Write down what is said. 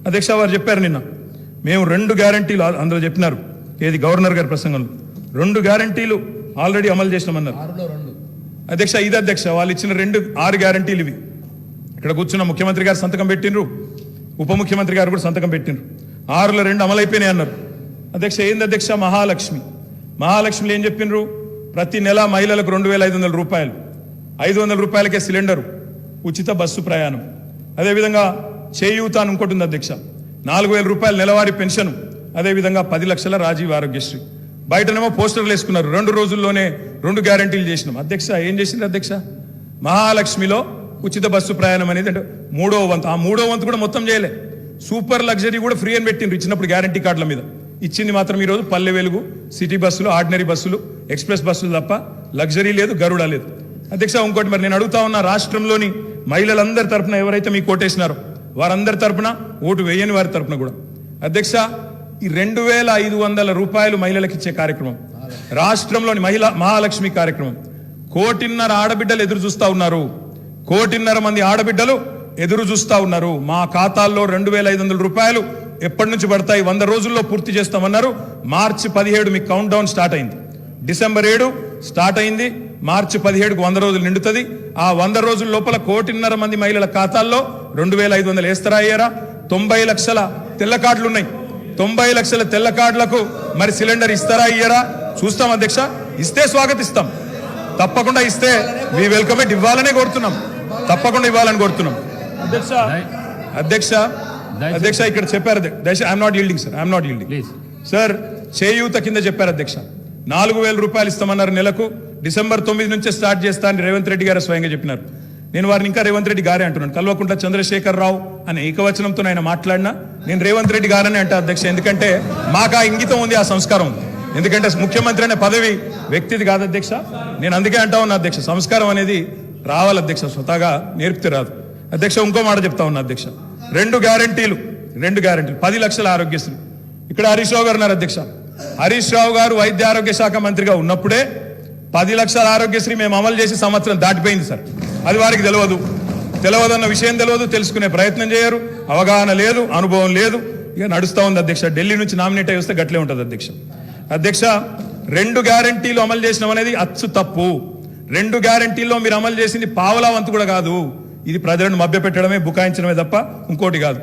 అధ్యక్ష వారు చెప్పారు నిన్న మేము 2 గ్యారంటీలు అందులో చెప్పినారు, ఏది గవర్నర్ గారి ప్రసంగంలో 2 గ్యారంటీలు ఆల్రెడీ అమలు చేసినామన్నారు అధ్యక్ష. ఇది అధ్యక్ష వాళ్ళు ఇచ్చిన 6 గ్యారంటీలు ఇవి. ఇక్కడ కూర్చున్న ముఖ్యమంత్రి గారు సంతకం పెట్టినరు, ఉప ముఖ్యమంత్రి గారు కూడా సంతకం పెట్టినరు. 6లో 2 అమలైపోయినాయి అన్నారు అధ్యక్ష. ఏంది అధ్యక్ష? మహాలక్ష్మిలో ఏం చెప్పినరు? ప్రతి నెల మహిళలకు 2,500 రూపాయలు, 500 రూపాయలకే సిలిండరు, ఉచిత బస్సు ప్రయాణం. అదేవిధంగా చేయూత అని ఇంకోటి ఉంది అధ్యక్ష, 4,000 రూపాయలు నెలవారీ పెన్షన్. అదేవిధంగా 10 లక్షల రాజీవ్ ఆరోగ్యశ్రీ. బయటనేమో పోస్టర్లు వేసుకున్నారు. 2 రోజుల్లోనే 2 గ్యారంటీలు చేసినాం అధ్యక్ష. ఏం చేసింది అధ్యక్ష? మహాలక్ష్మిలో ఉచిత బస్సు ప్రయాణం అనేది అంటే 3వ వంతు, ఆ 3వ వంతు కూడా మొత్తం చేయలే. సూపర్ లగ్జరీ కూడా ఫ్రీ అని పెట్టిండ్రు ఇచ్చినప్పుడు గ్యారంటీ కార్డుల మీద. ఇచ్చింది మాత్రం ఈరోజు పల్లె వెలుగు, సిటీ బస్సులు, ఆర్డినరీ బస్సులు, ఎక్స్ప్రెస్ బస్సులు తప్ప లగ్జరీ లేదు, గరుడ లేదు అధ్యక్ష. ఇంకోటి మరి నేను అడుగుతా ఉన్నా, రాష్ట్రంలోని మహిళలందరి తరపున ఎవరైతే మీకు ఓటేసినారో వారందరి తరపున, ఓటు వేయని వారి తరపున కూడా అధ్యక్ష, ఈ 2,500 రూపాయలు మహిళలకు ఇచ్చే కార్యక్రమం, రాష్ట్రంలోని మహాలక్ష్మి కార్యక్రమం 1,500,000 ఆడబిడ్డలు ఎదురు చూస్తా ఉన్నారు. 1,500,000 మంది ఆడబిడ్డలు ఎదురు చూస్తా ఉన్నారు. మా ఖాతాల్లో 2,500 రూపాయలు ఎప్పటి నుంచి పడతాయి? 100 రోజుల్లో పూర్తి చేస్తామన్నారు. మార్చి 17 మీకు కౌంట్ డౌన్ స్టార్ట్ అయింది. డిసెంబర్ 7 స్టార్ట్ అయింది. మార్చి 17కు 100 రోజులు నిండుతుంది. ఆ 100 రోజుల లోపల 1,500,000 మంది మహిళల ఖాతాల్లో 2,500 వేస్తారా అయ్యారా? 90 లక్షల తెల్ల కార్డులు ఉన్నాయి. 90 లక్షల తెల్ల కార్డులకు మరి సిలిండర్ ఇస్తారా అయ్యారా? చూస్తాం అధ్యక్ష. ఇస్తే స్వాగతిస్తాం, తప్పకుండా ఇస్తే మీ వెల్కమ్ ఇట్ ఇవ్వాలనే కోరుతున్నాం, తప్పకుండా ఇవ్వాలని కోరుతున్నాం అధ్యక్ష. ఇక్కడ చెప్పారు I'm not yielding sir, I'm not yielding sir. చేయూత కింద చెప్పారు అధ్యక్ష, 4,000 రూపాయలు ఇస్తామన్నారు నెలకు. డిసెంబర్ 9 నుంచే స్టార్ట్ చేస్తా అని రేవంత్ రెడ్డి గారు స్వయంగా చెప్పినారు. నేను వారిని ఇంకా రేవంత్ రెడ్డి గారే అంటున్నాను. కల్వకుంట్ల చంద్రశేఖర్ రావు అనే ఏకవచనంతో ఆయన మాట్లాడినా నేను రేవంత్ రెడ్డి గారని అంటా అధ్యక్ష. ఎందుకంటే మాకు ఆ ఇంగితం ఉంది, ఆ సంస్కారం ఉంది. ఎందుకంటే ముఖ్యమంత్రి అనే పదవి వ్యక్తిది కాదు అధ్యక్ష. నేను అందుకే అంటా ఉన్నా అధ్యక్ష, సంస్కారం అనేది రావాలి అధ్యక్ష, స్వతహాగా నేర్పితే రాదు అధ్యక్ష. ఇంకో మాట చెప్తా ఉన్నా అధ్యక్ష, 2 గ్యారంటీలు 10 లక్షల ఆరోగ్యశ్రీ. ఇక్కడ హరీష్ రావు గారు ఉన్నారు అధ్యక్ష. హరీష్ రావు గారు వైద్య ఆరోగ్య శాఖ మంత్రిగా ఉన్నప్పుడే 10 లక్షల ఆరోగ్యశ్రీ మేము అమలు చేసి సంవత్సరం దాటిపోయింది సార్. అది వారికి తెలియదన్న విషయం తెలియదు, తెలుసుకునే ప్రయత్నం చేయరు, అవగాహన లేదు, అనుభవం లేదు. ఇక నడుస్తూ ఉంది అధ్యక్ష. ఢిల్లీ నుంచి నామినేట్ అయి వస్తే గట్లే ఉంటుంది అధ్యక్ష. 2 గ్యారంటీలు అమలు చేసినాం అనేది అచ్చు తప్పు. 2 గ్యారంటీల్లో మీరు అమలు చేసింది పావలా వంతు కూడా కాదు. ఇది ప్రజలను మభ్యపెట్టడమే, బుకాయించడమే తప్ప ఇంకోటి కాదు.